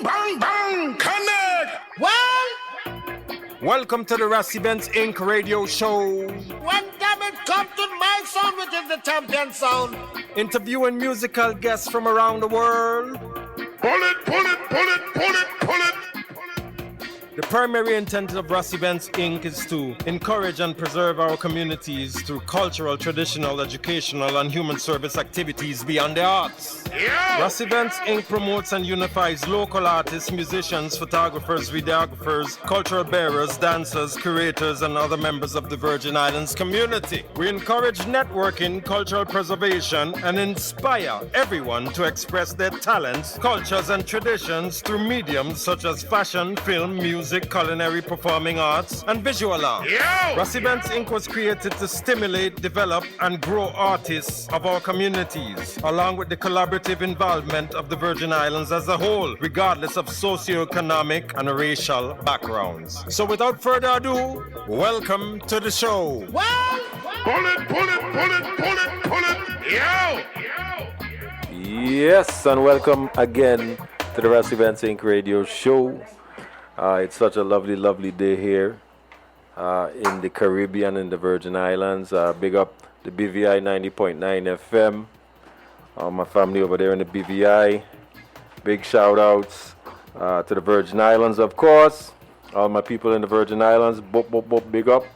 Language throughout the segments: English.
bang, bang, connect. Welcome to the RAS Events Inc. radio show. When damn it come to my sound, which is the champion sound. Interviewing musical guests from around the world. Pull it, pull it, pull it, pull it, pull it. The primary intent of RAS Events Inc. is to encourage and preserve our communities through cultural, traditional, educational, and human service activities beyond the arts. Yeah. RAS Events Inc. promotes and unifies local artists, musicians, photographers, videographers, cultural bearers, dancers, curators, and other members of the Virgin Islands community. We encourage networking, cultural preservation, and inspire everyone to express their talents, cultures, and traditions through mediums such as fashion, film, music, culinary, performing arts, and visual art. RAS Events Inc. was created to stimulate, develop, and grow artists of our communities, along with the collaborative involvement of the Virgin Islands as a whole, regardless of socioeconomic and racial backgrounds. So without further ado, welcome to the show. Pull it, pull it, pull it, pull it, pull it. Yo. Yes, and welcome again to the RAS Events Inc. radio show. It's such a lovely, lovely day here in the Caribbean, in the Virgin Islands. Big up the BVI 90.9 FM. My family over there in the BVI. Big shout outs to the Virgin Islands, of course. All my people in the Virgin Islands, big up.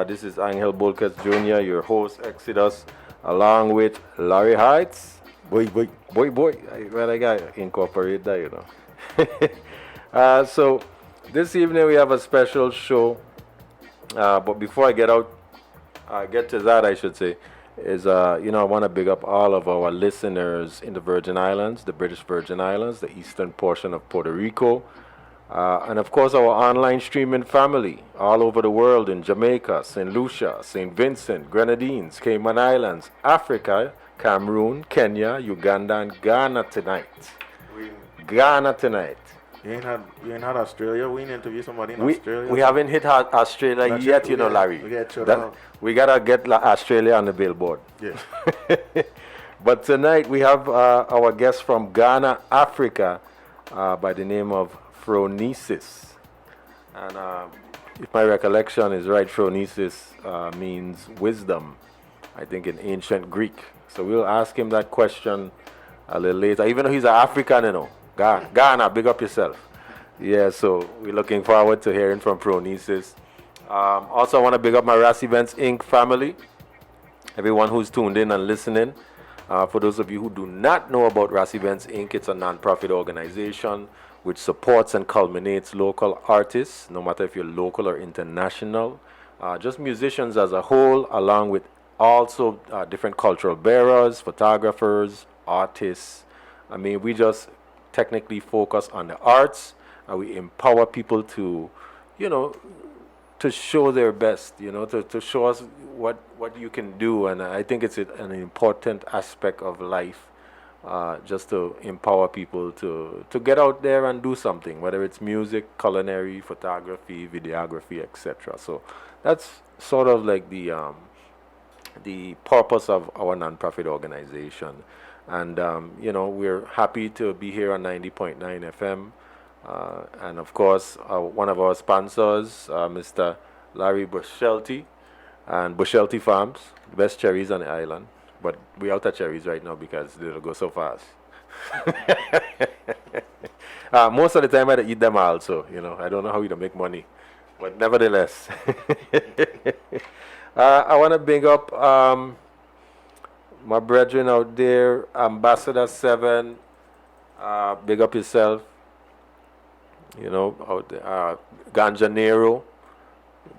This is Angel Bolques Jr., your host, Exodus, along with Larry Heights. Boy. Well, I got to incorporate that, you know. So this evening we have a special show, but before I get to that, I should say, is I want to big up all of our listeners in the Virgin Islands, the British Virgin Islands, the eastern portion of Puerto Rico, and of course our online streaming family all over the world in Jamaica, St. Lucia, St. Vincent, Grenadines, Cayman Islands, Africa, Cameroon, Kenya, Uganda, and Ghana tonight. You ain't had Australia. We ain't interview somebody in Australia. We haven't hit Australia yet, Larry. We gotta get Australia on the billboard. Yeah. But tonight we have our guest from Ghana, Africa, by the name of Phronesis. And if my recollection is right, Phronesis means wisdom, I think in ancient Greek. So we'll ask him that question a little later, even though he's an African, Ghana, big up yourself. Yeah, so we're looking forward to hearing from Phronesis. Also, I want to big up my RAS Events Inc. family, everyone who's tuned in and listening. For those of you who do not know about RAS Events Inc., it's a non-profit organization which supports and culminates local artists, no matter if you're local or international, just musicians as a whole, along with also different cultural bearers, photographers, artists. I mean, we just technically focus on the arts, and we empower people to, to show their best, to show us what you can do. And I think it's an important aspect of life, just to empower people to get out there and do something, whether it's music, culinary, photography, videography, etc. So that's sort of like the purpose of our nonprofit organization. And, we're happy to be here on 90.9 FM. And, of course, one of our sponsors, Mr. Larry Bushelty and Bushelty Farms, best cherries on the island. But we're out of cherries right now because they'll go so fast. Most of the time I eat them also, I don't know how to make money. But nevertheless, I want to bring up my brethren out there, Ambassador 7, big up yourself, out there, Ganja Nero,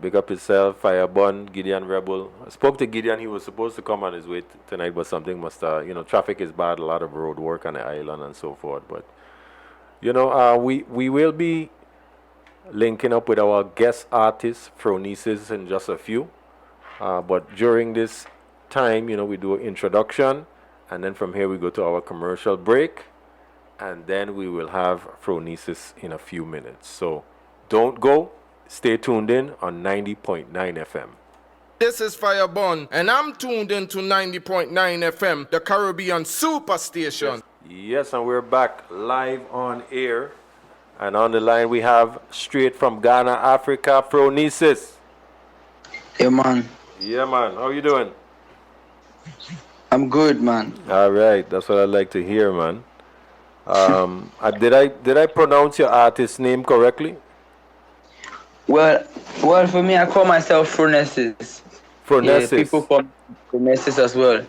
big up yourself, Fyah Bun, Gideon Rebel. I spoke to Gideon, he was supposed to come on his way tonight, but something must, traffic is bad, a lot of road work on the island and so forth, but, we will be linking up with our guest artist, Phronesis, in just a few, but during this time, we do an introduction, and then from here we go to our commercial break, and then we will have Phronesis in a few minutes. So don't go, stay tuned in on 90.9 FM. This is Fyah Bun, and I'm tuned in to 90.9 FM, the Caribbean Superstation. Yes, and we're back live on air And on the line we have straight from Ghana, Africa, Phronesis. Yeah, man. Yeah, man. How you doing? I'm good, man. All right, that's what I'd like to hear, man. Did I pronounce your artist name correctly? Well, for me, I call myself Phronesis. Phronesis. Yeah, people call me Phronesis as well.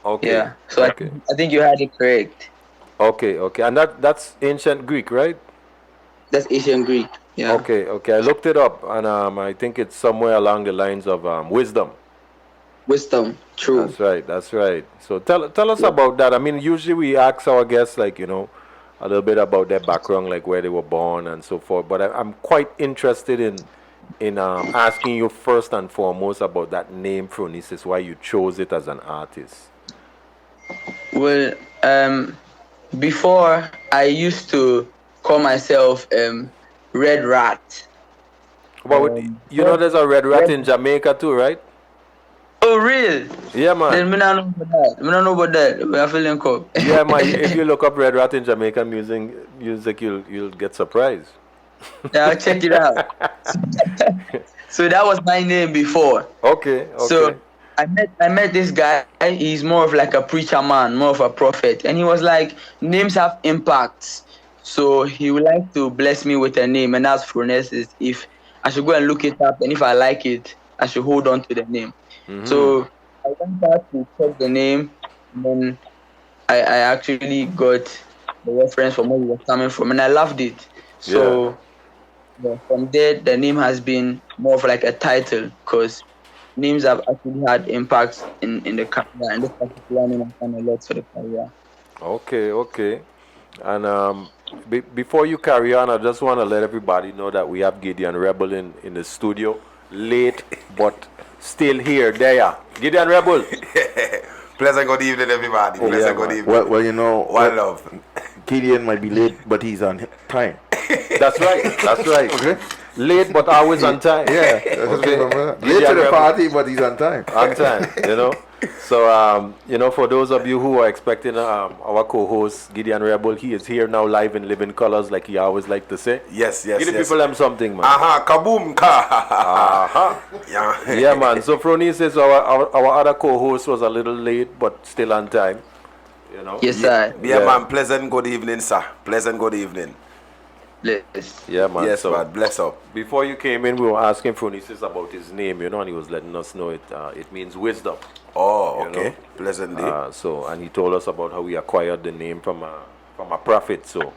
Okay. Yeah. So okay. I think you had it correct. Okay. And that's ancient Greek, right? That's Asian Greek. Yeah. Okay. I looked it up, and I think it's somewhere along the lines of wisdom. Wisdom. True. That's right. So tell us about that. I mean, usually we ask our guests, like, a little bit about their background, like where they were born and so forth. But I'm quite interested in asking you first and foremost about that name, Phronesis, why you chose it as an artist. Well, before I used to call myself Red Rat. But there's a red rat in Jamaica too, right? Oh, real? Yeah, man. Then I don't know about that. We are feeling cool. Yeah, man. If you look up Red Rat in Jamaican music, you'll get surprised. Yeah, I'll check it out. So that was my name before. Okay. So I met this guy. He's more of like a preacher man, more of a prophet, and he was like, names have impacts. So he would like to bless me with a name, and that's Phronesis. If I should go and look it up, and if I like it, I should hold on to the name. Mm-hmm. So I went out to check the name, and then I actually got the reference from where he was coming from, and I loved it. So from there, the name has been more of like a title, because names have actually had impacts in the career, and this particular name has done a lot for the career. Okay. And before you carry on, I just want to let everybody know that we have Gideon Rebel in the studio, late but still here. There, Gideon Rebel. Pleasant good evening, everybody. Pleasant good evening. Well, one love. Gideon might be late, but he's on time. That's right. Okay. Late, but always on time. Yeah. Okay. Late to the party, but he's on time. On time, So, for those of you who are expecting our co-host, Gideon Rebel, he is here now live in living colors, like he always like to say. Yes. Give the people them something, man. Kaboom, ka. Yeah, man. So, Phronesis, our other co-host, was a little late, but still on time. Yes, sir. Yeah, man. Pleasant good evening, sir. Pleasant good evening. Yes. Yeah, man. Yes, so, man. Bless up. Before you came in, we were asking Phronesis about his name, and he was letting us know it means wisdom. Oh, okay. Pleasant day. And he told us about how he acquired the name from a prophet. So,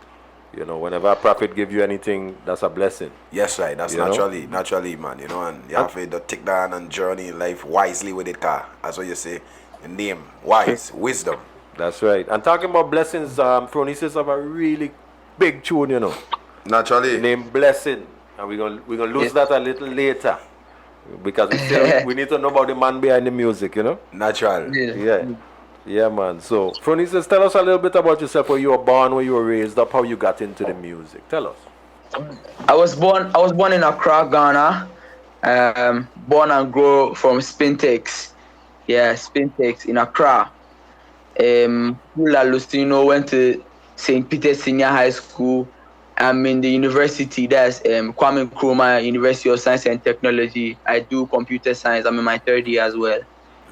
whenever a prophet gives you anything, that's a blessing. Yes, right. That's naturally, man. And you have to take down and journey in life wisely with it, car. That's what you say. The name, wise, wisdom. That's right. And talking about blessings, Phronesis have a really big tune, Naturally. Named Blessing. And we're gonna lose that a little later. Because we need to know about the man behind the music, Natural. Yeah, man. So, Phronesis, tell us a little bit about yourself, where you were born, where you were raised up, how you got into the music. Tell us. I was born in Accra, Ghana. Born and grew from Spintex. Yeah, Spintex in Accra. Pula Lustino went to St. Peter's Senior High School. I'm in the university. That's Kwame Nkrumah University of Science and Technology. I do computer science. I'm in my third year as well.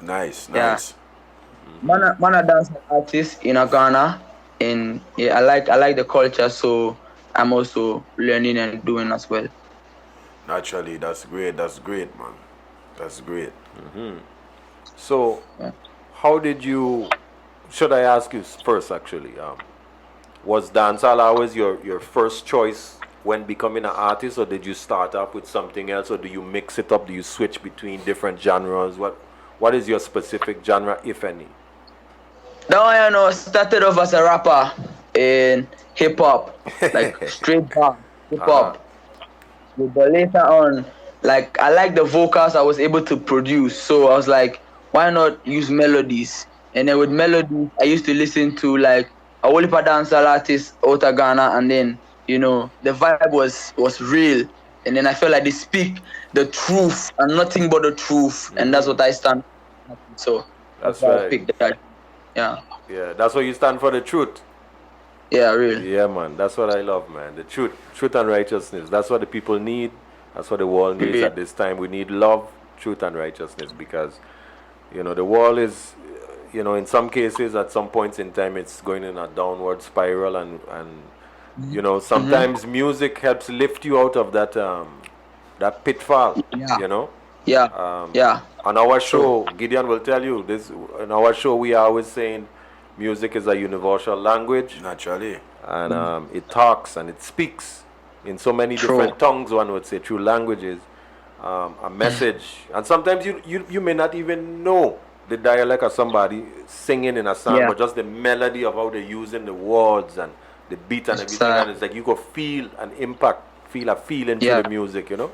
Nice. Man, a dance artist in Ghana, and I like the culture, so I'm also learning and doing as well. Naturally, that's great, man. That's great. Mm-hmm. So, how did you? Should I ask you first, actually? Was dancehall always your first choice when becoming an artist, or did you start off with something else, or do you mix it up? Do you switch between different genres? What is your specific genre, if any? Now started off as a rapper in hip hop, like straight bar hip hop. But later on, like I like the vocals I was able to produce, so I was like, why not use melodies? And then with melodies, I used to listen to like a whole heap of dancehall artists out of Ghana, and then the vibe was real, and then I felt like they speak the truth and nothing but the truth, and that's what I stand for. So that's right. I picked that. Yeah, that's what you stand for, the truth. Yeah, real. Yeah, man. That's what I love, man. The truth and righteousness. That's what the people need. That's what the world needs Yeah. at this time. We need love, truth, and righteousness because, the world is, in some cases, at some points in time, it's going in a downward spiral, and sometimes music helps lift you out of that pitfall. Yeah. Yeah. On our show, Gideon will tell you this. On our show, we are always saying music is a universal language. Naturally. And it talks and it speaks in so many different tongues, one would say, through languages, a message. And sometimes you may not even know the dialect of somebody singing in a song, but just the melody of how they're using the words and the beat and everything. And it's like you could feel an impact, feel a feeling through the music, And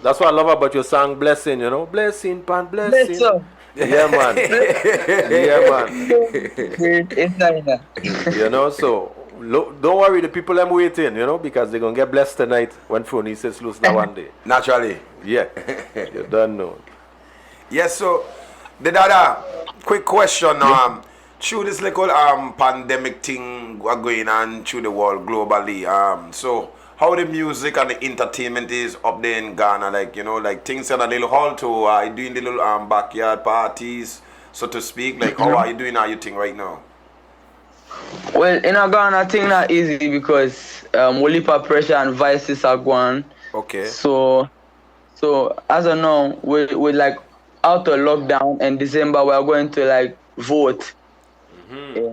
that's what I love about your song, Blessing, Blessing, pan, blessing. Yeah, man. Yeah, man. So don't worry, the people I'm waiting, because they're going to get blessed tonight when Phronesis loose now one day. Naturally. Yeah. You don't know. Yes, so the dada, quick question. Through this little pandemic thing going on through the world globally, so how the music and the entertainment is up there in Ghana, like things are a little halt, or are you doing the little backyard parties, so to speak? Like, how are you doing your thing right now? Well, in Ghana, I think not easy because Wolipa pressure and vices are going. Okay. So as of now, we're like out of lockdown, and December we are going to vote. Yeah,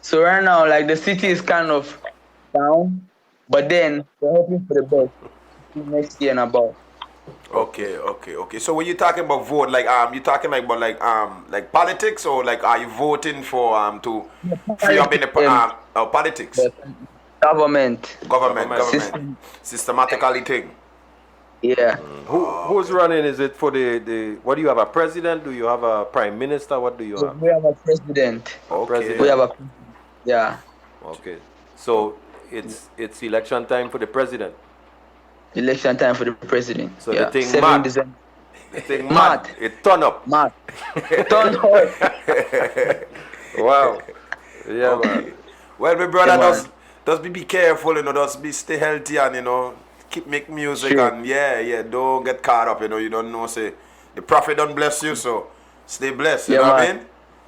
so right now, the city is kind of down, but then we're hoping for the best next year and above. Okay. So when you're talking about vote, you talking about politics, or are you voting for to free up in the politics? Government. Systematically thing. Yeah. Who's running? Is it for the what do you have, a president? Do you have a prime minister? What do you have? We have a president. Okay. We have Okay. So it's election time for the president. Election time for the president. So the thing mad. The thing mad. It turn up. Mad. Turn up. Wow. Yeah, okay. Man. Well, my brother, just be careful, just stay healthy and keep make music and don't get caught up, you don't know, say the prophet don't bless you, so stay blessed, you know what I mean?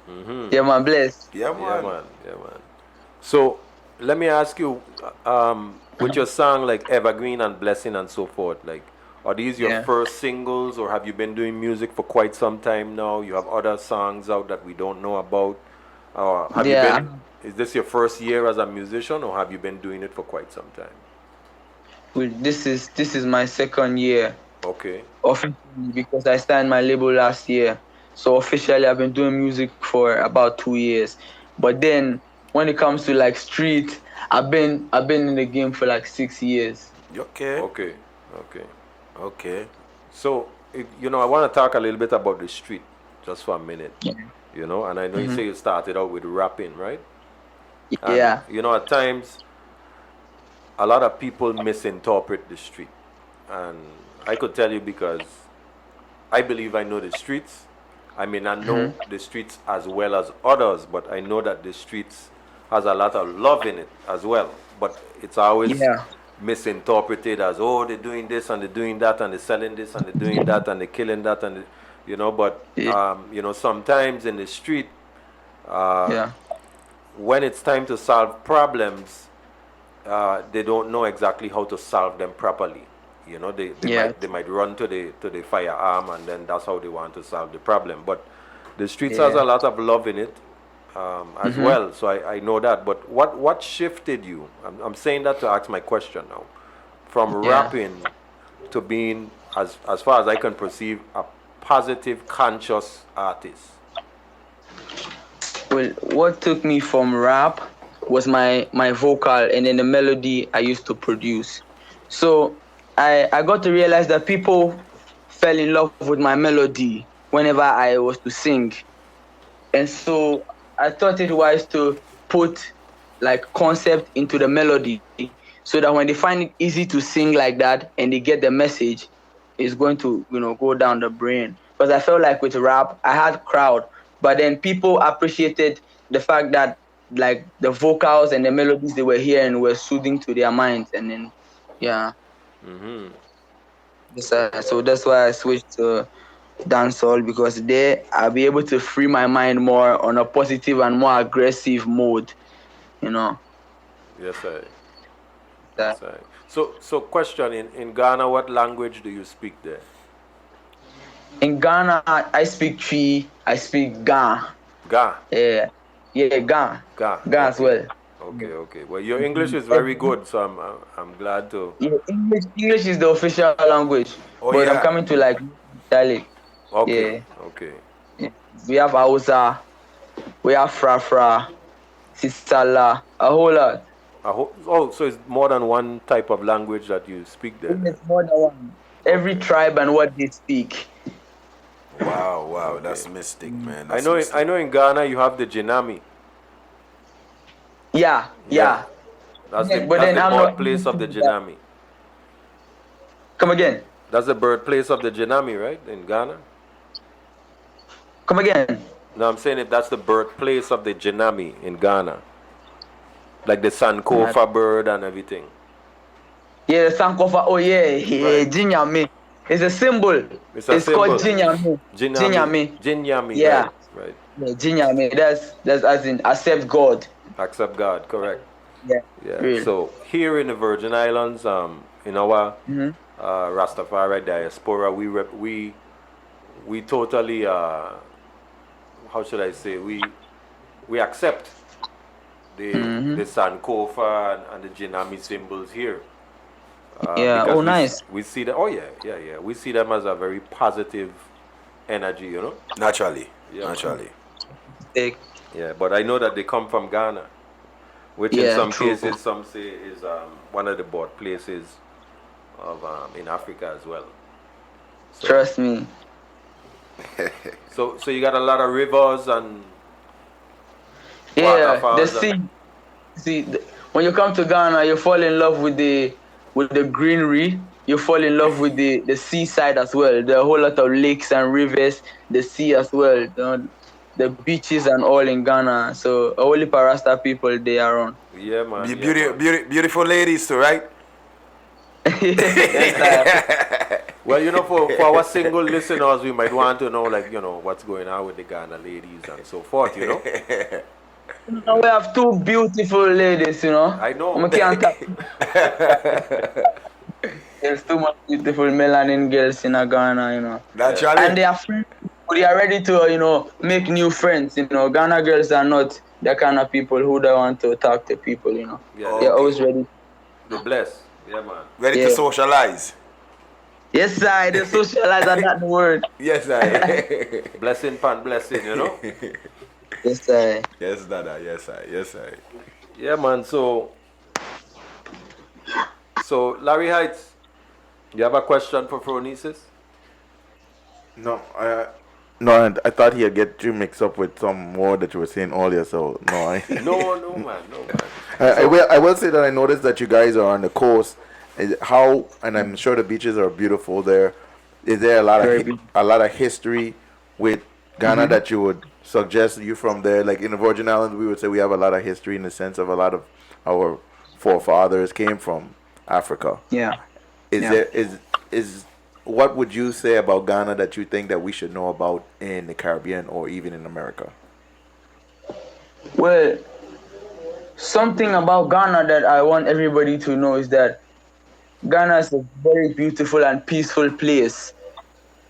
Mm-hmm. Yeah, man, bless. Yeah, man. So let me ask you, with your song like Evergreen and Blessing and so forth, are these your first singles, or have you been doing music for quite some time now? You have other songs out that we don't know about, or have you been? Is this your first year as a musician, or have you been doing it for quite some time? Well, this is my second year. Okay. Officially, because I started my label last year. So officially I've been doing music for about 2 years. But then when it comes to street, I've been in the game for 6 years. Okay. So I want to talk a little bit about the street just for a minute. Yeah. And I know you say you started out with rapping, right? Yeah. And, at times a lot of people misinterpret the street, and I could tell you because I believe I know the streets. I may not know the streets as well as others, but I know that the streets has a lot of love in it as well. But it's always misinterpreted as, oh, they're doing this and they're doing that and they're selling this and they're doing that and they're killing that and but sometimes in the street, when it's time to solve problems, they don't know exactly how to solve them properly. They might run to the firearm, and then that's how they want to solve the problem. But the streets has a lot of love in it as well. So I know that. But what shifted you? I'm saying that to ask my question now. From rapping to being, as far as I can perceive, a positive, conscious artist. Well, what took me from rap was my vocal and then the melody I used to produce. So I got to realize that people fell in love with my melody whenever I was to sing. And so I thought it wise to put concept into the melody so that when they find it easy to sing like that and they get the message, it's going to go down the brain. Because I felt like with rap, I had crowd, but then people appreciated the fact that like the vocals and the melodies they were hearing were soothing to their minds, and then so that's why I switched to dancehall, because there I'll be able to free my mind more on a positive and more aggressive mode, you know. Yes, sir. Yes, sir. So question, in Ghana, what language do you speak there? In Ghana, I speak Twi, I speak Ga. Ga? Yeah, Ga. Ga. Ga as well. Okay. Well, your English is very good, so I'm glad to. Yeah, English is the official language, but I'm coming to like dialect. Okay. Yeah. Okay. Yeah. We have Hausa, we have Frafra, Sisala, a whole lot. So it's more than one type of language that you speak there? It's more than one. Every tribe and what they speak. Wow, that's mystic, man. I know in Ghana you have the Jinami. Yeah. That's the birthplace of the Jinami. Come again. That's the birthplace of the Jinami, right? In Ghana? Come again. No, I'm saying that's the birthplace of the Jinami in Ghana. Like the Sankofa bird and everything. Yeah, the Sankofa. Oh yeah, Jinyami. It's a symbol. It's called Jinyami. Jinyami. Yeah. Right. Yeah, Jinyami. That's as in accept God. Accept God, correct. Yeah. Really. So here in the Virgin Islands, in our Rastafari diaspora, we totally how should I say, we accept the Sankofa and the Jinami symbols here. Nice. We see that. Yeah. We see them as a very positive energy, you know. Naturally. Yeah, but I know that they come from Ghana, which in some cases some say is one of the birthplaces of in Africa as well. So, trust me. So you got a lot of rivers and the sea. When you come to Ghana, you fall in love with the greenery. You fall in love with the seaside as well. There are a whole lot of lakes and rivers, the sea as well, the beaches and all in Ghana. So only Rasta people they are on. Yeah, man. Beautiful ladies too, right? Well, you know, for our single listeners, we might want to know, like, you know, what's going on with the Ghana ladies and so forth, you know. We have two beautiful ladies, you know. I know. There's too much beautiful melanin girls in Ghana, you know. Naturally. And they are friends. They are ready to, you know, make new friends. You know, Ghana girls are not the kind of people who don't want to talk to people, you know. Yeah, they're always ready. They're blessed. Yeah, man. Ready to socialize. Yes, sir. They socialize are not the word. Yes, sir. Blessing pan blessing, you know. Yes, sir. Yes, Dada. Yes, sir. Yeah, man. So Larry Heights, you have a question for Phronesis? No, I thought he'd get you mixed up with some more that you were saying earlier. So no, no, man. I will say that I noticed that you guys are on the coast. And I'm sure the beaches are beautiful there. Is there a lot of history with Ghana that you would suggest you from there? Like in the Virgin Islands, we would say we have a lot of history in the sense of a lot of our forefathers came from Africa. Yeah. Is what would you say about Ghana that you think that we should know about in the Caribbean or even in America? Well, something about Ghana that I want everybody to know is that Ghana is a very beautiful and peaceful place,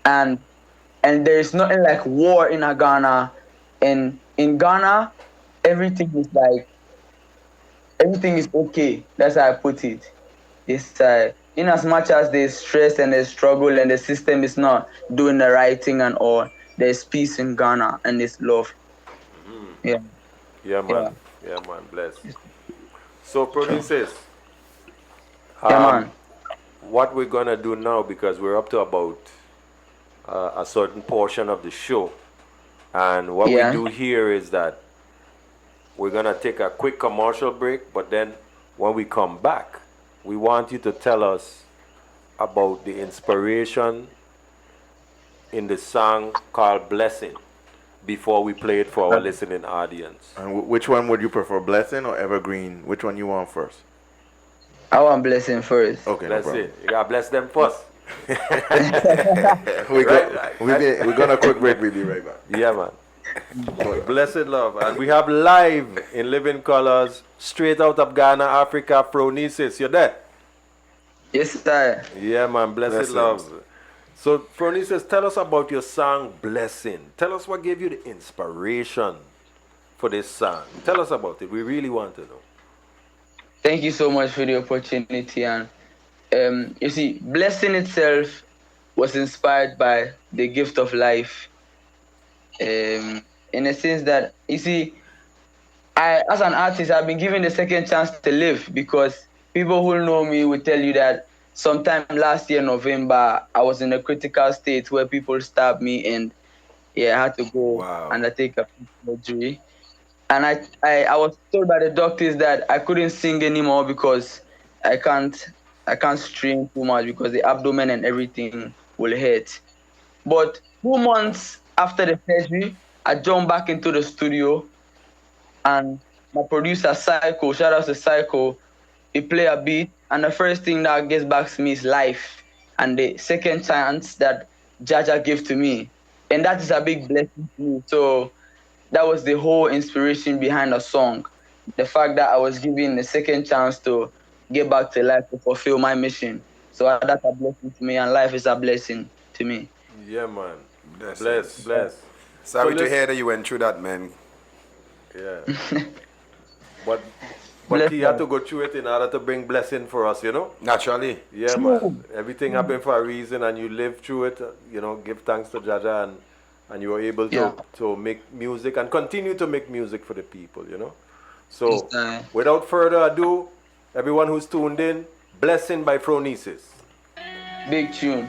and there is nothing like war in Ghana. And in Ghana, everything is okay. That's how I put it. It's in as much as there's stress and there's struggle and the system is not doing the right thing and all, there's peace in Ghana and there's love. Yeah. Yeah, man. Yeah, man. Bless. So, Phronesis. Yeah, man. What we're gonna do now, because we're up to about a certain portion of the show, and what we do here is that we're gonna take a quick commercial break, but then when we come back, we want you to tell us about the inspiration in the song called Blessing before we play it for our listening audience. And which one would you prefer, Blessing or Evergreen? Which one you want first? I want Blessing first. Okay, no Bless problem. it. You gotta bless them first. We're gonna quick break with you right back. Yeah, man. Blessed love. And we have live in living colors, straight out of Ghana, Africa, Phronesis. You there? Yes, sir. Yeah, man. Blessed love. So, Phronesis, tell us about your song, Blessing. Tell us what gave you the inspiration for this song. Tell us about it. We really want to know. Thank you so much for the opportunity. And you see, Blessing itself was inspired by the gift of life. In a sense that, you see, as an artist, I've been given the second chance to live, because people who know me will tell you that sometime last year, November, I was in a critical state where people stabbed me, and I had to go undertake a surgery. And I was told by the doctors that I couldn't sing anymore because I can't strain too much because the abdomen and everything will hurt. But 2 months after the surgery, I jumped back into the studio, and my producer Psycho, shout out to Psycho, he play a beat, and the first thing that gets back to me is life, and the second chance that Jaja gave to me, and that is a big blessing to me. So that was the whole inspiration behind the song, the fact that I was given a second chance to get back to life, to fulfill my mission. So that's a blessing to me, and life is a blessing to me. Yeah, man. Bless. Sorry to hear that you went through that, man. Yeah. But he had to go through it in order to bring blessing for us, you know? Naturally. Yeah, man. Everything happened for a reason, and you lived through it, you know, give thanks to Jaja, and you were able to make music and continue to make music for the people, you know? So, without further ado, everyone who's tuned in, Blessing by Phronesis. Big tune.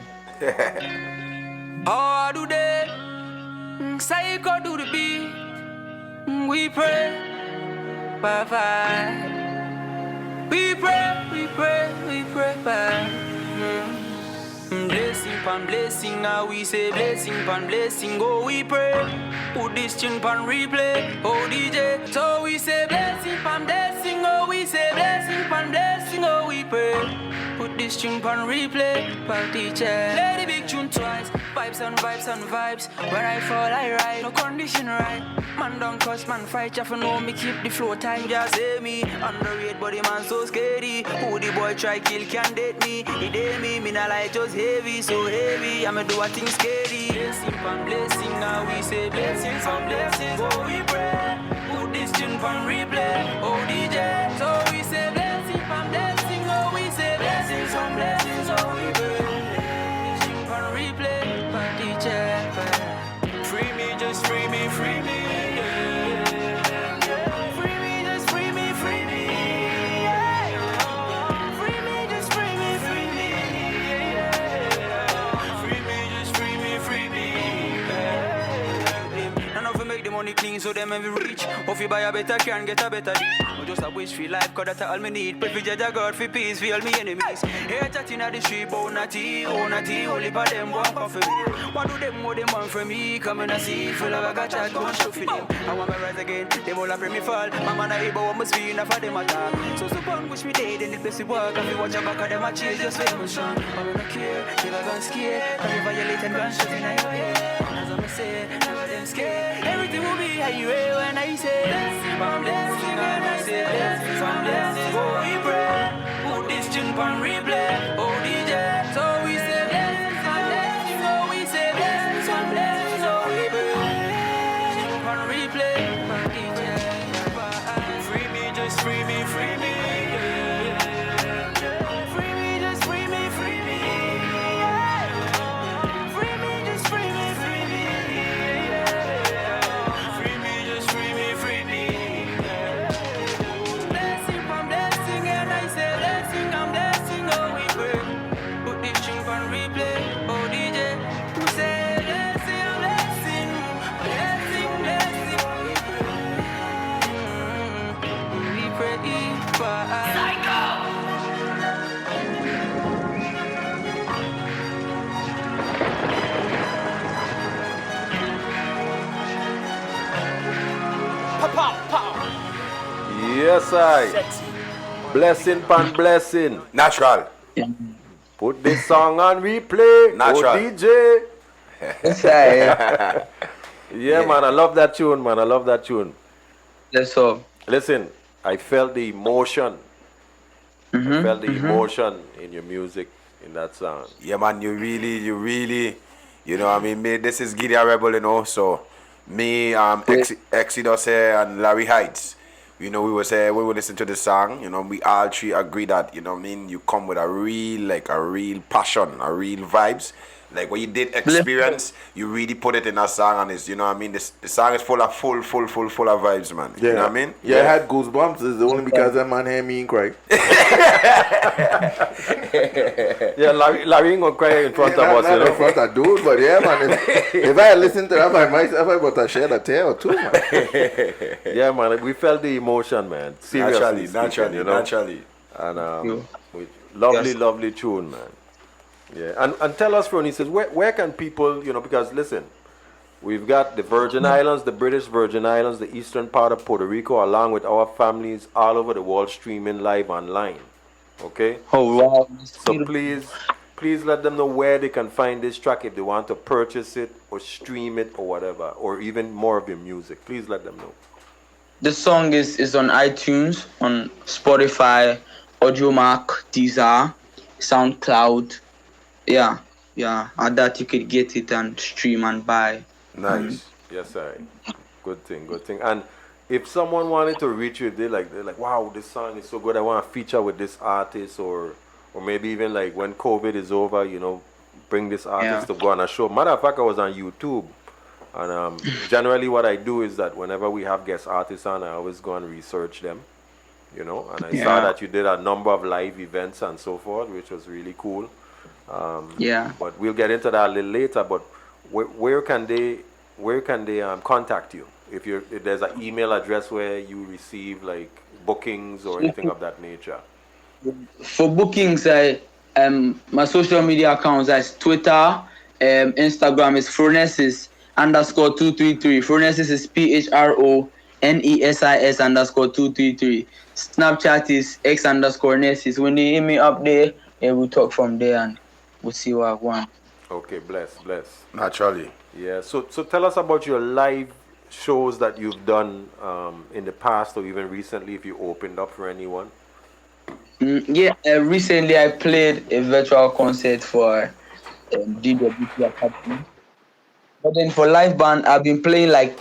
How do they? Psycho do the beat. We pray. Bye. We pray. Bye. Blessing pan blessing, now we say blessing pan blessing. Oh, we pray. Put this tune pan replay. Oh, DJ. So we say blessing pan blessing. Oh, we say blessing pan blessing. Oh, we pray. Put this tune pan replay. Pan teacher. Play the big tune twice. Vibes and vibes and vibes. When I fall, I ride. No condition right. Man don't cuss, man fight. You have to know me keep the flow time. Just say me. Underrated body man so scary. Who the boy try kill can date me. He date me not like just heavy, so heavy. I'ma do a thing scary. Blessing pan blessing, now we say blessings on blessings. Oh, we pray. Put this tune pan replay. Oh, DJ. So we say blessing pan blessing. Oh, we say blessings on blessings. Oh, we pray. This tune pan replay. Pan DJ. Free me, just free me, free me. Money clean so them every reach. Hope you buy a better car and get a better deal. Or just a wish for life, cause that's all me need. Pray for Jaja God for peace, for all me enemies. Here chatting at the street, oh natty, only for them one coffee. What do them more them want from me? Come and see, full of a gotcha, go and show for them. I want me rise again, them all a pray me fall. Mama na able, what must be enough for them attack. So suppose wish me dead, then the best work. And we watch a back of them a chase, just for them strong. I don't care, never gonna scare. Can you violate and gunshot in your head? As I'm say, never them scared. Everything will be how you are when I say blessing, I'm blessing, and I say blessing, I'm blessing. Oh, we pray, put this tune on replay. Oh, DJ, so we say blessing, I'm blessing. Oh, we say blessing, I'm blessing. Oh, we pray, tune on replay. Oh, DJ, free me, just free me, free me. Yes, I. Blessing pan blessing. Natural. Put this song on replay. Natural. Oh, DJ. Yes, I. Yeah, man, I love that tune, man. I love that tune. That's all. Listen, I felt the emotion. I felt the emotion in your music, in that song. Yeah, man, you really, you know, I mean, this is Gideon Rebel, you know, so me, Exodus here and Larry Heights, you know, we were listening to the song, you know, we all three agree that, you know what I mean, you come with a real passion, a real vibes. Like what you did experience, you really put it in a song, and it's, you know what I mean, the song is full of vibes, man. Yeah. You know what I mean? Yeah, I had goosebumps. It's only because that man heard me and cry. Yeah, Larry ain't gonna cry in front of us, you Not know. in front of dude, but yeah, man. If I had listened to that by myself, I would have shed a tear or two, man. Yeah, man, we felt the emotion, man. Seriously, Naturally, you know? naturally. And lovely tune, man. Yeah, and tell us, Phronesis, where can people, you know, because listen, we've got the Virgin Islands, the British Virgin Islands, the eastern part of Puerto Rico, along with our families all over the world streaming live online. Okay? Oh, wow. So please let them know where they can find this track if they want to purchase it or stream it or whatever, or even more of your music. Please let them know. The song is on iTunes, on Spotify, AudioMac, Deezer, SoundCloud. Yeah, and that you could get it and stream and buy. Nice. Yes, sir. Good thing. And if someone wanted to reach you, they're like, wow, this song is so good. I want to feature with this artist, or maybe even like when COVID is over, you know, bring this artist to go on a show. Matter of fact, I was on YouTube, and generally what I do is that whenever we have guest artists on, I always go and research them, you know. And I saw that you did a number of live events and so forth, which was really cool. But we'll get into that a little later. But where can they contact you if there's an email address where you receive like bookings or anything of that nature? For bookings, my social media accounts is Twitter, Instagram is Phronesis _233. Phronesis is PHRONESIS _233. Snapchat is X_Nessis. When they hit me up there, we'll talk from there and we'll see what I want. Okay, bless. Naturally. Yeah. So tell us about your live shows that you've done in the past or even recently, if you opened up for anyone. Recently I played a virtual concert for DWP Academy. But then for live band, I've been playing like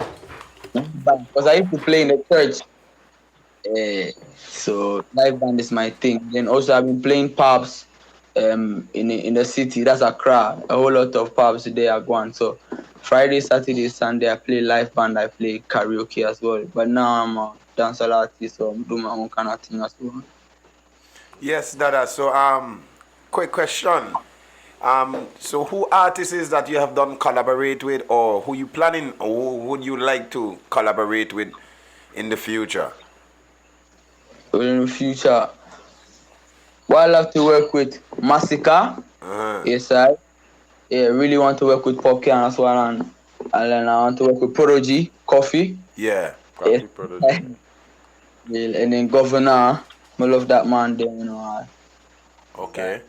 because I used to play in the church. So live band is my thing. Then also I've been playing pubs in the city. That's Accra. A whole lot of pubs there are going. So Friday, Saturday, Sunday I play live band. I play karaoke as well. But now I'm a dancer artist, so I'm doing my own kind of thing as well. Yes, Dada. So quick question. So who artists is that you have done collaborate with, or who you planning, or who would you like to collaborate with in the future? In the future, well, I love to work with Massacre. Yes, I really want to work with Popcan as well, and then I want to work with Prodigy, Coffee. Yeah. Coffee Prodigy. And then Governor, I love that man there, you know. Okay.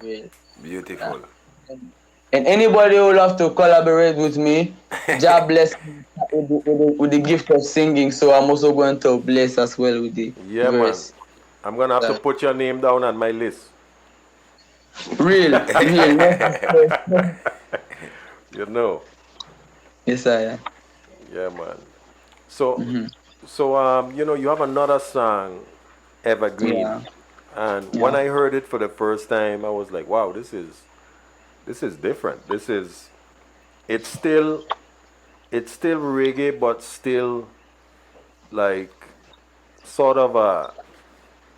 Yeah. Beautiful. And anybody who love to collaborate with me, God bless me with the gift of singing. So I'm also going to bless as well with the verse. Man. I'm gonna have to put your name down on my list. Real. You know. Yes, I am. Yeah, man. So, you know, you have another song, Evergreen. Yeah. And when I heard it for the first time, I was like, wow, this is different. It's still reggae, but still like sort of a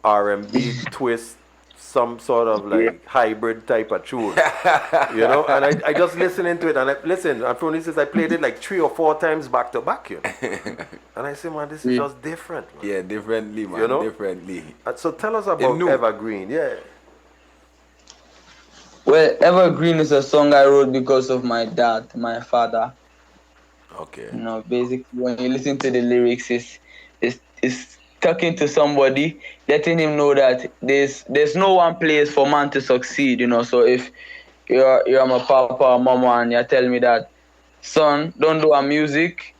R&B twist, some sort of like hybrid type of tune, you know. And I just listening to it, and Phronesis, I played it like 3 or 4 times back to back, you know. And I said, man, this is just different, man. Yeah, differently, man. You know? Differently. So tell us about Evergreen, Well, Evergreen is a song I wrote because of my dad, my father. Okay. You know, basically when you listen to the lyrics, it's talking to somebody, letting him know that there's no one place for man to succeed, you know. So if you're my papa or mama and you're telling me that, son, don't do a music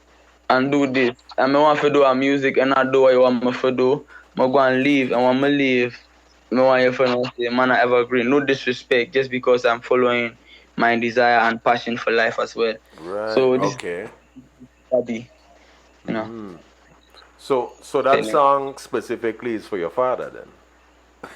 and do this. And I want to do a music and not do what you want me to do. I'm going to leave, and when I leave, I want you to know, say, man, I Evergreen. No disrespect, just because I'm following my desire and passion for life as well. Right. So this Okay. hobby, you know. So that song specifically is for your father then?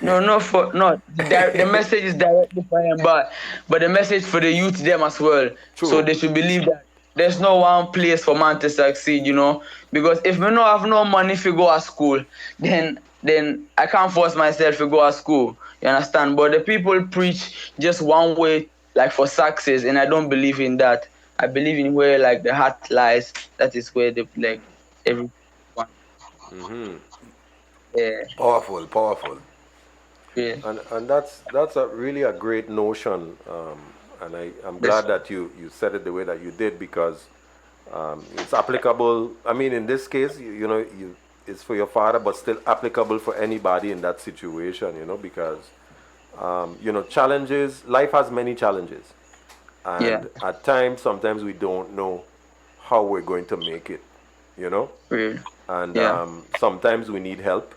No. The message is directly for him, but the message for the youth them as well. True. So they should believe that there's no one place for man to succeed, you know. Because if we don't have no money to go to school, then I can't force myself to go to school. You understand? But the people preach just one way, like for success, and I don't believe in that. I believe in where like the heart lies. That is where the like everyone. Yeah. Powerful. Yeah. And that's really a great notion, and I'm glad that you said it the way that you did, because it's applicable. I mean, in this case, you know, it's for your father, but still applicable for anybody in that situation, you know, because you know, challenges. Life has many challenges, and at times, sometimes we don't know how we're going to make it, you know. And sometimes we need help,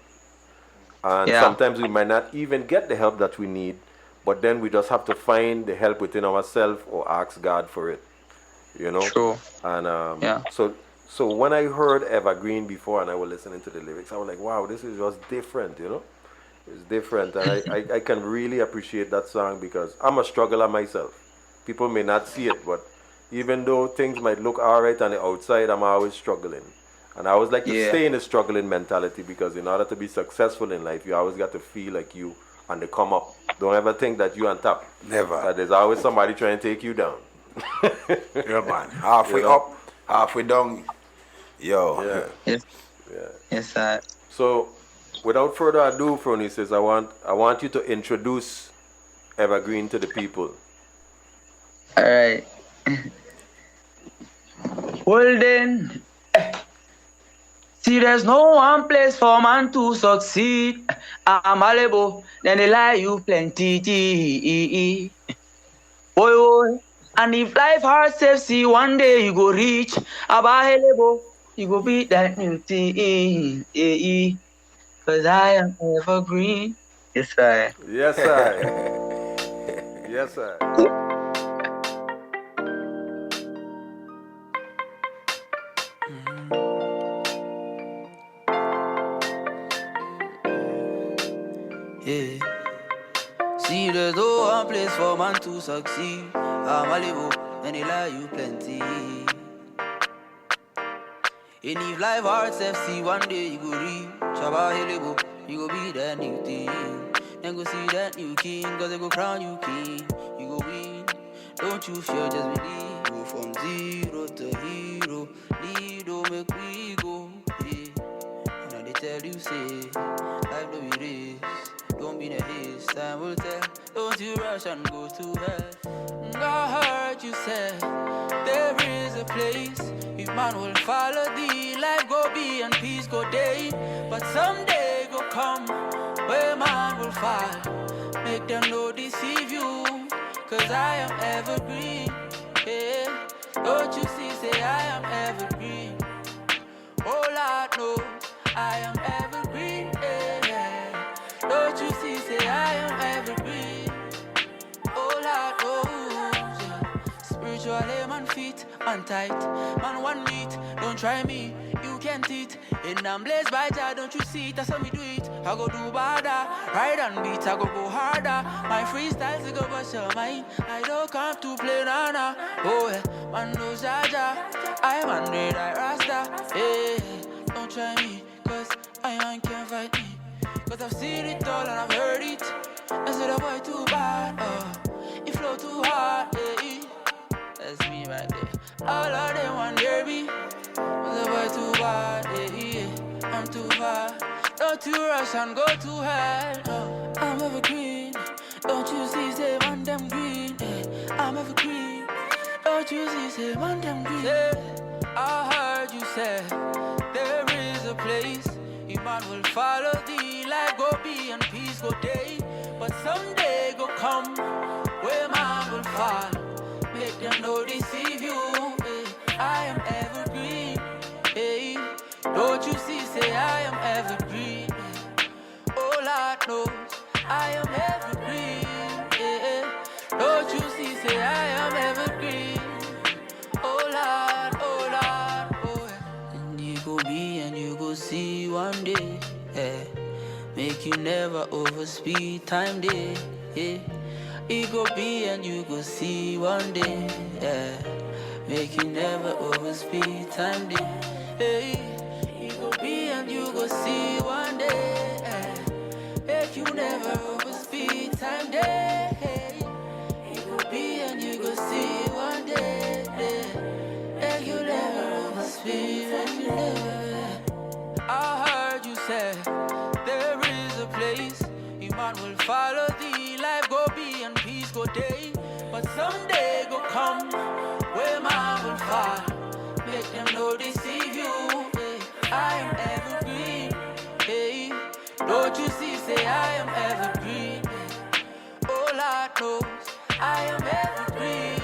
and sometimes we might not even get the help that we need, but then we just have to find the help within ourselves or ask God for it, you know. True. And so when I heard Evergreen before and I was listening to the lyrics, I was like, wow, this is just different, you know. It's different, and I can really appreciate that song, because I'm a struggler myself. People may not see it, but even though things might look all right on the outside, I'm always struggling. And I always like to stay in a struggling mentality, because in order to be successful in life, you always got to feel like you on the come up. Don't ever think that you on top. Never. There's always somebody trying to take you down. Yeah, man. Halfway up, halfway down. Yo. Yeah. Yes, sir. So, without further ado, Phronesis, I want you to introduce Evergreen to the people. All right. Well then. See, there's no one place for man to succeed. I'm malleable, then they lie you plenty. Boy, and if life hard safe, see one day you go reach. Abahelevo, you go beat that new thing. Cause I am Evergreen. Yes, sir. Yes, sir. Yes, sir. Yeah. See, there's no one place for man to succeed. I'm a live and they lie you plenty. And if life hard self, see one day you go reach. Shabba Helibo, you go be that new thing. Then go see that new king, cause they go crown you king. You go win, don't you fear, just believe. Go from zero to hero, need to make we go. Yeah. And they tell you, say, life no be race. Don't be in a haste, time will tell. Don't you rush and go to hell. I heard you say there is a place if man will follow thee, life go be and peace go day. But someday go come where man will fall. Make them no deceive you, cause I am evergreen. Yeah. Don't you see, say I am evergreen. Oh Lord, no, I am evergreen. Yeah. Don't you see, say I am evergreen. Oh Lord, oh yeah. Spiritually man feet and tight. Man one meat, don't try me, you can't eat. And I'm blessed by Jah, don't you see it, that's how me do it. I go do badder, ride and beat, I go harder. My freestyles to go bust your mind. I don't come to play nana. Oh yeah, man knows Jah. I'm on red, I Rasta. Hey, don't try me, cause I man can't fight me. Cause I've seen it all and I've heard it. I said the boy too bad, it flow too hard, yeah. That's me right there. All of them want hear me. The boy too bad, yeah. I'm too far. Don't you rush and go to hell. I'm evergreen. Don't you see, say man them green. I'm evergreen. Don't you see, say man them green. I heard you say there is a place if man will follow thee, like go be and peace go day. But someday go come, where man will fall. Make them know deceive you. I am evergreen. Hey, don't you see? Say I am evergreen. Oh Lord knows I am evergreen. Don't you see? Say I am evergreen. Oh Lord, oh yeah. And you go be and you go see one day. Yeah. Make you never overspeed time day. Yeah. You go be and you go see one day. Yeah. Make you never overspeed time day. Hey. You go be and you go see one day. Yeah. Make you never overspeed time day. Hey. You go be and you go see one day. Yeah. Make you never overspeed. Make you never. I heard you say there is a place you man will follow thee. Life go be and peace go day. But someday go come where man will fall. Make them know deceive you. Hey, I am evergreen. Hey, don't you see? Say I am evergreen. Oh Lord knows I am evergreen.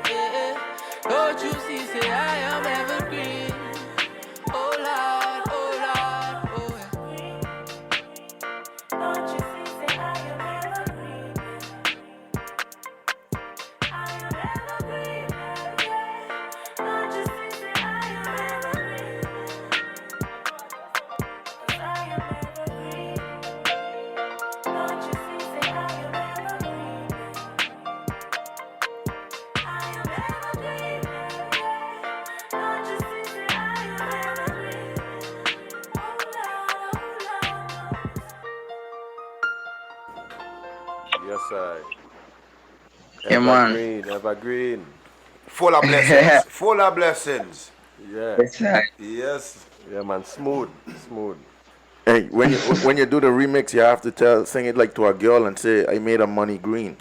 Yeah. Don't you see? Say I am evergreen. Oh Lord, oh yeah. Don't you see? Say I am evergreen. I am evergreen. Don't you see? Say I am evergreen. I am evergreen. Don't you see? Say I am evergreen. I am evergreen. Don't you see? Say I am evergreen. Yes, I. Yeah, man. Evergreen, evergreen. Full of blessings. Full of blessings. Yeah. Yes, sir. Yes. Yeah, man. Smooth. Smooth. Hey, when you do the remix, you have to sing it like to a girl and say, "I made a money green."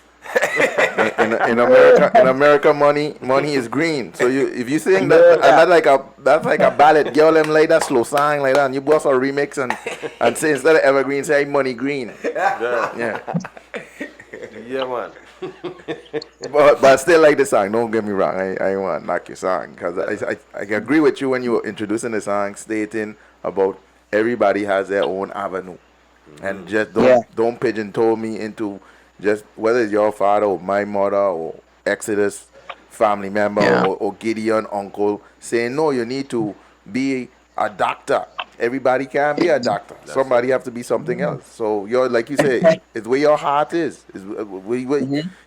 in America, money is green. So if you sing that, and that's like a ballad, girl, them like that slow song like that, and you bust a remix and say instead of evergreen, say money green. Yeah. Yeah, man. But I still like the song. Don't get me wrong. I want to knock your song because I agree with you when you were introducing the song, stating about everybody has their own avenue, and just don't pigeonhole me into just whether it's your father or my mother or Exodus family member or Gideon uncle saying no, you need to be a doctor. Everybody can't be a doctor. Somebody have to be something else. So you're like you say, it's where your heart is.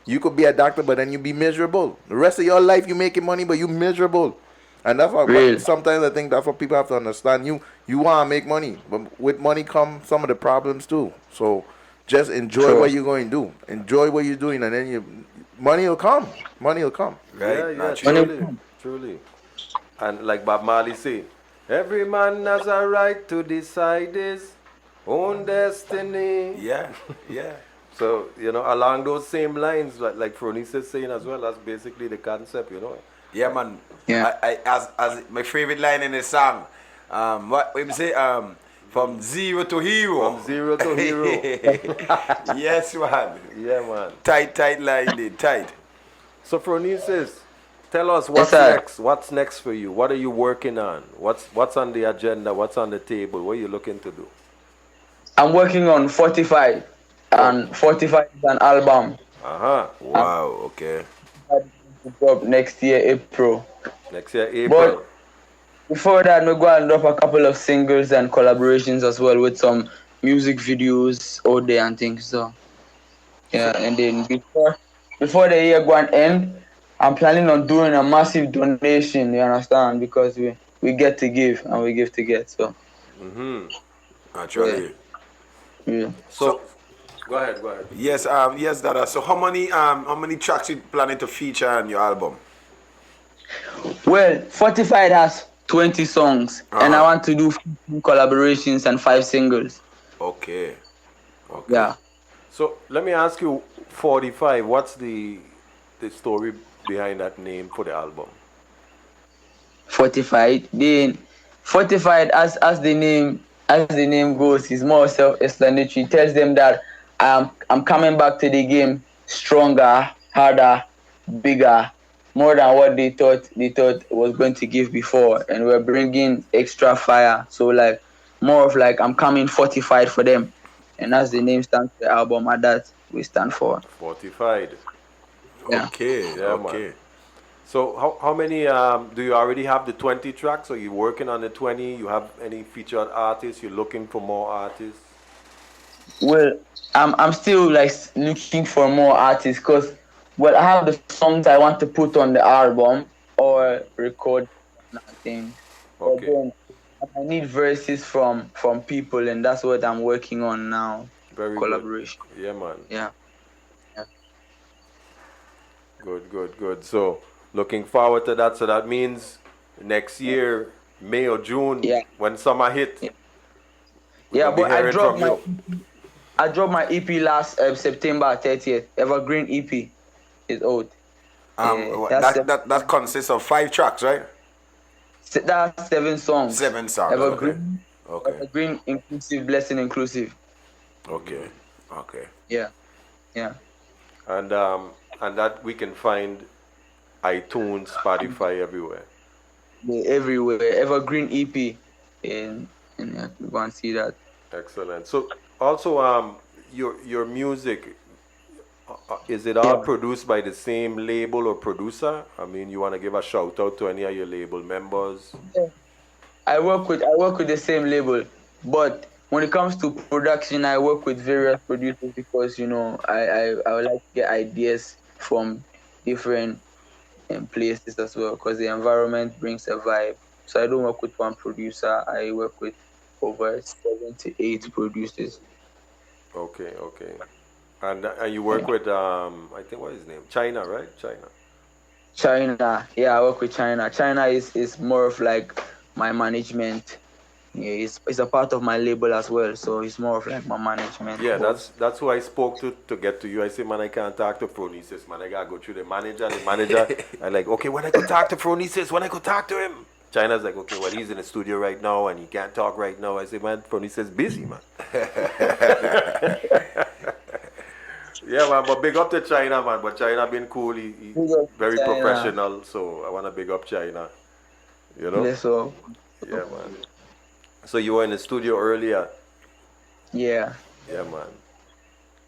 You could be a doctor, but then you be miserable. The rest of your life you making money, but you miserable. And that's what sometimes I think that's what people have to understand. You want to make money, but with money come some of the problems too. So just enjoy what you're going to do. Enjoy what you're doing, and then money will come. Money will come. Right? Yeah, truly. And like Bob Marley say, every man has a right to decide his own destiny. Yeah. So, along those same lines, like Phronesis is saying as well, that's basically the concept, Yeah, man. Yeah. I as my favorite line in the song, what we say, from zero to hero. From zero to hero. Yes, man. Yeah, man. Tight line, tight. So, Phronesis, tell us what's next. What's next for you? What are you working on? What's on the agenda? What's on the table? What are you looking to do? I'm working on 45, and 45 is an album. Wow. Okay. Drop next year, April. Next year, April. But before that, we're going to drop a couple of singles and collaborations as well with some music videos out there and things. So, yeah, and then before the year going to end, I'm planning on doing a massive donation, you understand? Because we get to give and we give to get, so. Actually. Yeah. So go ahead. Yes, Dada. So how many tracks you planning to feature on your album? Well, 45 has 20 songs, and I want to do 15 collaborations and 5 singles. Okay. Yeah. So let me ask you, 45, what's the story behind that name for the album? 45. Then 45 as the name as the name goes, it's more self-explanatory. It tells them that I'm coming back to the game stronger, harder, bigger, more than what they thought was going to give before, and we're bringing extra fire. So like more of like I'm coming fortified for them, and as the name stands for the album, and that we stand for. Fortified. Yeah. Okay, Yeah, okay. man. So how many do you already have the 20 tracks? Or you working on the 20? You have any featured artists? You're looking for more artists? Well, I'm still like looking for more artists because well I have the songs I want to put on the album or record things. But Okay. then I need verses from people, and that's what I'm working on now. Very Collaboration. good. Yeah, man. Yeah. Good. So looking forward to that. So that means next year, May or June, Yeah. when summer hit. Yeah. we Yeah, gonna be but I hearing dropped from my you. I dropped my EP last September 30th. Evergreen EP is out. That consists of 5 tracks, right? That's 7 songs. 7 songs. Evergreen. Okay. Evergreen inclusive, blessing inclusive. Okay. Yeah. And that we can find iTunes, Spotify, everywhere. Yeah, everywhere. Evergreen EP, and yeah, you go and see that. Excellent. So also your music, is it all produced by the same label or producer? I mean, you want to give a shout out to any of your label members? I work with the same label, but when it comes to production, I work with various producers because I would like to get ideas from different places as well, because the environment brings a vibe. So I don't work with one producer. I work with over 7 to 8 producers. Okay. And you work with I think what is his name? China, right? China, yeah, I work with China. China is more of like my management. Yeah, it's a part of my label as well, so it's more of like my management. Yeah, But that's who I spoke to get to you. I say, man, I can't talk to Phronesis, man. I gotta go through the manager. The manager, I like, okay, when I go talk to Phronesis, when I go talk to him. China's like, okay, well, he's in the studio right now and he can't talk right now. I say, man, Phronesis busy, man. Yeah, man, but big up to China, man. But China been cool. He's Big up to very China. professional, so I want to big up China. You know? yeah, so Yeah, man. So you were in the studio earlier. yeah, Yeah, man.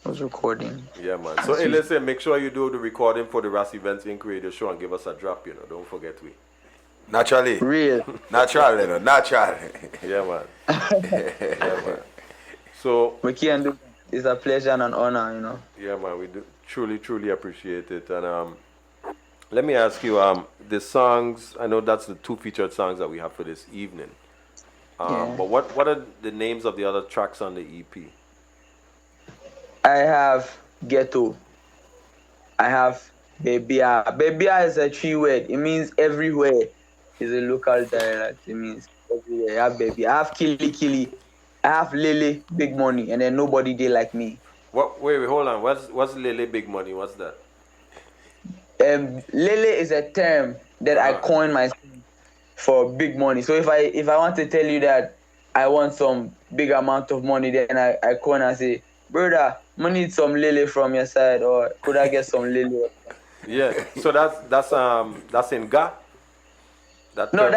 I was recording. Yeah, man. So, hey, listen, make sure you do the recording for the RAS Events Inc. radio show and give us a drop, Don't forget we. Naturally. Real. Naturally. Yeah, man. Yeah, man. So, We can do. It's a pleasure and an honor, yeah, man, we do truly appreciate it. And let me ask you, the songs, I know that's the 2 featured songs that we have for this evening. Yeah. But what are the names of the other tracks on the EP? I have Ghetto. I have Bebia. Bebia is a 3 word. It means everywhere. It's a local dialect. It means everywhere. I have Bebia. I have Kili. I have Lele, Big Money, and then Nobody They Like Me. Wait, hold on. What's Lele Big Money? What's that? Lele is a term that I coined myself for big money. So if I want to tell you that I want some big amount of money, then I call and say, brother, I need some Lele from your side, or could I get some Lele? Yeah. So that's in Ga? No,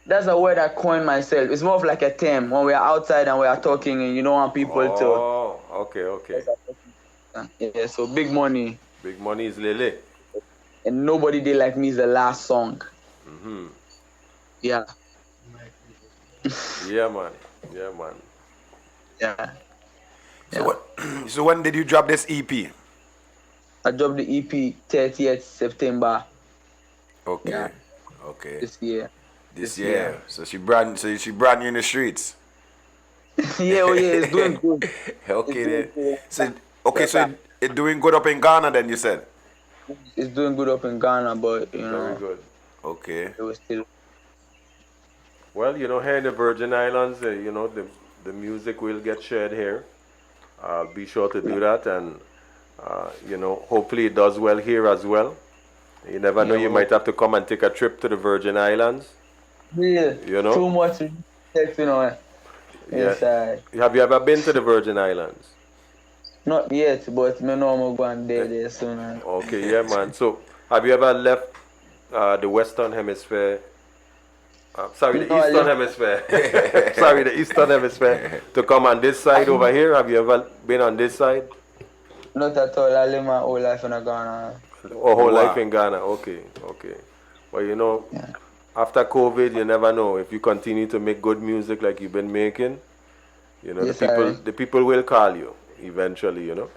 that's a word I coined myself. It's more of like a term when we are outside and we are talking and you don't want people to. Oh, okay. Yeah, so big money. Big Money is Lele. And Nobody They Like Me is the last song. Mm-hmm. Yeah. Yeah, man. Yeah. So when did you drop this EP? I dropped the EP 30th September Okay. Yeah. Okay. this year. This year. So she brand you in the streets. Yeah, it's doing good. Okay then. It's doing good. So it's doing good up in Ghana then, you said? It's doing good up in Ghana, but Very good. Okay. it was still. Well, here in the Virgin Islands, the music will get shared here. I'll be sure to do that, and hopefully it does well here as well. You never know, you might have to come and take a trip to the Virgin Islands. Yeah. You know? Too much respect, Yes, Have you ever been to the Virgin Islands? not yet, but me know I'm going there soon. Okay, yeah, man. So, have you ever left the Western Hemisphere? Sorry, the No, I Eastern left- Hemisphere. Sorry, the Eastern Hemisphere to come on this side over here. Have you ever been on this side? Not at all. I live my whole life in Ghana. Or whole Wow. life in Ghana? Okay, okay. Well, you know, after COVID, you never know. If you continue to make good music like you've been making, you know, Yes, the people will call you eventually, you know.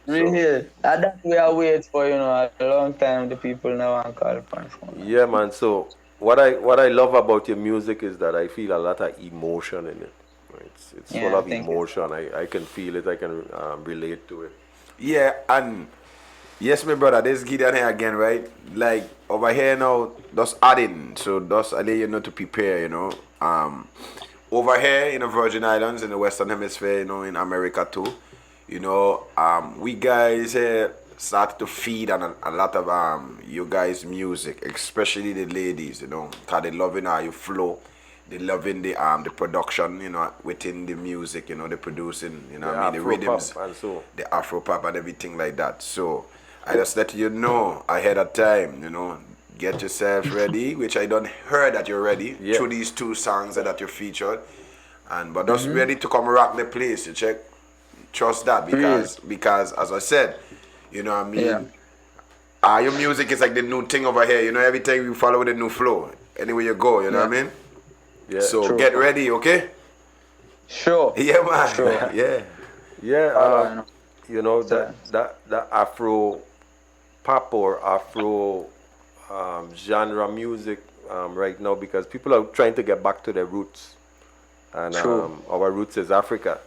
Real. And that we are wait for, a long time. The people now want call upon phone. Yeah, man. So what I love about your music is that I feel a lot of emotion in it. It's Yeah, full of thank you. emotion. I can feel it. I can relate to it. Yeah, and yes, my brother, this Gideon here again, right? Like over here now, just adding. So just I let you know to prepare, you know. Over here in the Virgin Islands, in the Western Hemisphere, you know, in America too, you know, we guys here started to feed on a lot of you guys' music, especially the ladies, you know, cause they loving how you flow. They loving the production, you know, within the music, you know, the producing, you know, The what I mean, the Afro-pop rhythms, and so. the Afro pop and everything like that. So I just let you know ahead of time, you know, get yourself ready, which I don't heard that you're ready Yeah. through these two songs that you featured, and but just ready to come rock the place. You check, trust that because as I said, you know what I mean. Yeah. Your music is like the new thing over here. You know, every time you follow the new flow, anywhere you go, you know what I mean. Yeah. So True. get ready, okay? Sure. Yeah, man. Sure. Yeah. Yeah. I know. You know Sorry. that Afro pop or Afro genre music right now, because people are trying to get back to their roots, and True. our roots is Africa.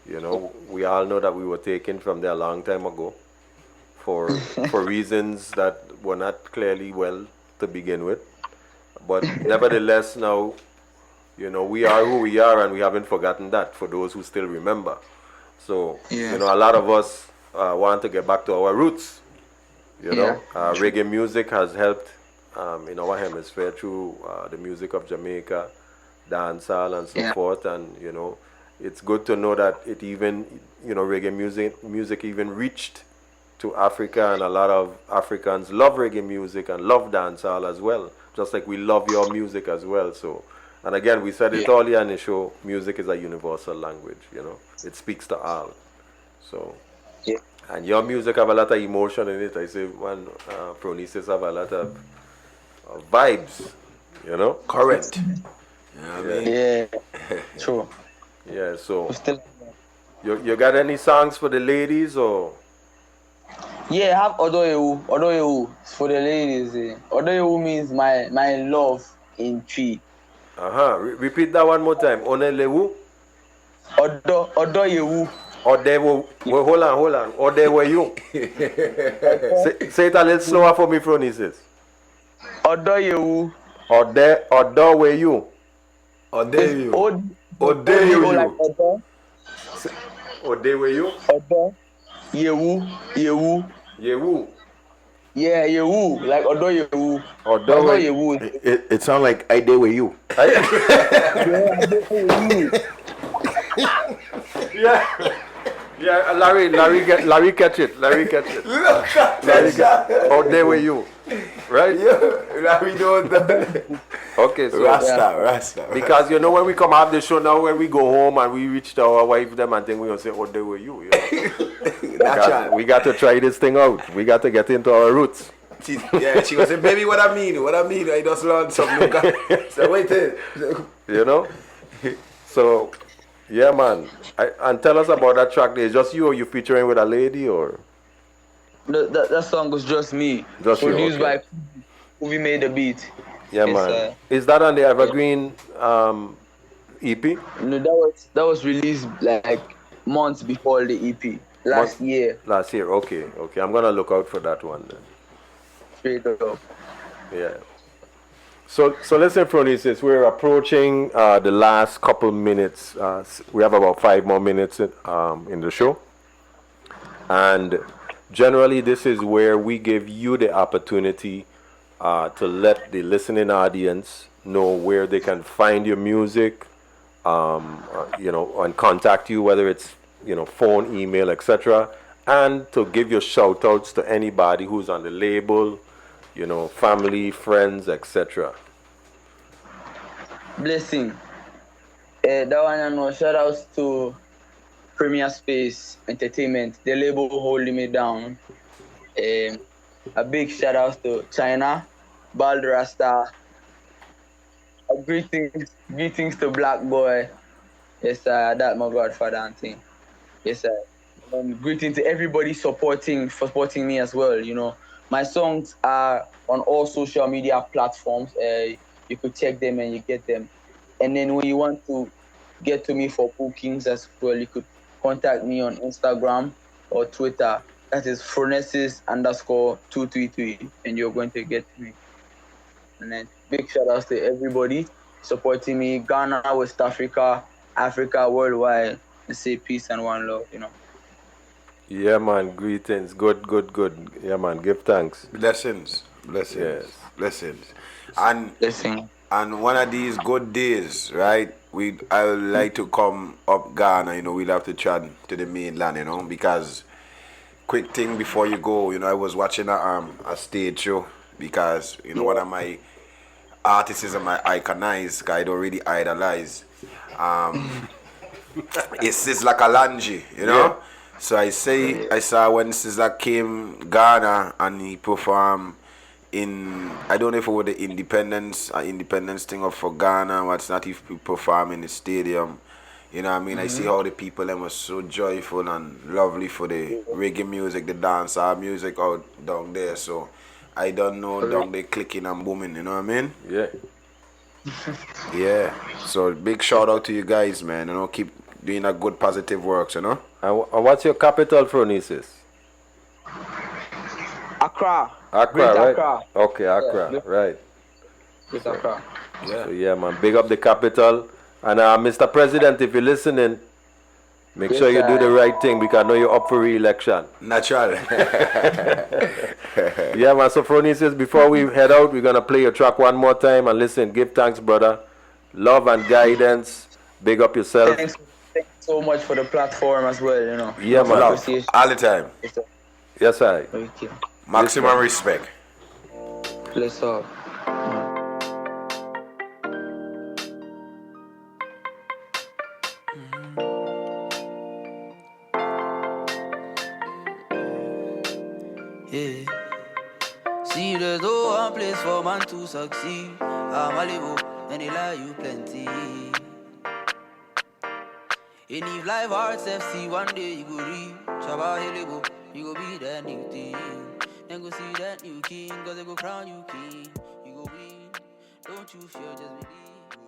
You know, we all know that we were taken from there a long time ago for reasons that were not clearly well to begin with. But nevertheless, now, you know, we are who we are, and we haven't forgotten that, for those who still remember. So, Yes. you know, a lot of us want to get back to our roots. You know, reggae music has helped in our hemisphere through the music of Jamaica, dancehall, and so forth. And, you know, it's good to know that it even, you know, reggae music even reached to Africa, and a lot of Africans love reggae music and love dancehall as well, just like we love your music as well. So, and again, we said it earlier in the show, music is a universal language, you know, it speaks to all. So, Yeah. and your music have a lot of emotion in it. I say, one, Phronesis have a lot of vibes, you know. Correct. You know what I mean? Yeah. True. Yeah, so Still. you got any songs for the ladies, or? Yeah, I have Odoyewu for the ladies. Odoyewu means my love in tree. Repeat that one more time. Onelewu? Odoyewu. Odewo. Well, hold on. Odeweyu. Say it a little slower for me, Phronesis. Odoyewu. Odeweyu. Odeyu. Odoyewu like Odo. Odeweyu. Odo. Yewu. Yewu. Yeah, Yewu. Like Odoyewu. Odoyewu. Odoyewu. It sounds like I did with you. Yeah, Larry catch it. Larry catch it. Odeweyu. Right? We know that. Okay, so Rasta. because you know when we come out the show now, when we go home and we reach to our wife them and then we gonna say, "Oh, they were you." You know? That's we got to try this thing out. We got to get into our roots. She was saying, baby, what I mean? I just learned something. So wait till. You know? So, yeah, man. And tell us about that track. Is just you, or you featuring with a lady, or? That song was just me. Just you, Produced okay. by Who made the beat. Yeah, It's, man. Is that on the Evergreen EP? No, that was released like months before the EP last year. Last year, okay. I'm gonna look out for that one then. Straight up. Yeah. So listen, Phronesis, we're approaching the last couple minutes. We have about 5 more minutes in the show. And generally, this is where we give you the opportunity to let the listening audience know where they can find your music, and contact you, whether it's, phone, email, etc. And to give your shout outs to anybody who's on the label, family, friends, etc. Blessing. That one I know. Shout outs to Premier Space Entertainment, the label holding me down. A big shout out to China, Bald Rasta. Greetings to Black Boy. Yes, sir, that's my godfather and thing. Yes, sir. Greeting to everybody supporting me as well. My songs are on all social media platforms. You could check them and you get them. And then when you want to get to me for bookings as well, you could contact me on Instagram or Twitter. That is Phronesis _233, and you're going to get me. And then big shout outs to everybody supporting me, Ghana, West Africa, Africa, worldwide. And say peace and one love, Yeah, man. Greetings. Good. Yeah, man. Give thanks. Blessings. Yes. Blessings. And Blessing. And one of these good days, right? I would like to come up Ghana, we'll have to chat to the mainland, because quick thing before you go, I was watching a stage show because, one of my artists I iconize, I'd already idolize. It's Sizzla Kalanji, Yeah. So I saw when Sizzla came Ghana and he performed in, I don't know if it was the independence thing of for Ghana, what's not, if we perform in the stadium. I see how the people them were so joyful and lovely for the reggae music, the dancehall music out down there. So I don't know down there clicking and booming, you know what I mean? Yeah. Yeah. So big shout out to you guys, man. Keep doing a good positive works, And what's your capital, Phronesis? Accra. Accra, Great right? Accra. Okay, Accra, Yeah. right. Great Accra. Yeah. So yeah, man, big up the capital. And Mr. President, if you're listening, make sure you do the right thing because I know you're up for re-election. Natural. Yeah, man. So Phronesis, before we head out, we're gonna play your track one more time and listen. Give thanks, brother. Love and guidance. Big up yourself. Thanks so much for the platform as well, Yeah, man. Love. All the time. Yes, I. Okay. Maximum respect. Bless up. Yeah. See, there's no one place for man to succeed. I'm a live and they lie you plenty. And if life hard FC, one day you go reach Chaba Helibo, you go be that new thing. Then go see that new king, cause they go crown you king. You go win, don't you fear, just believe.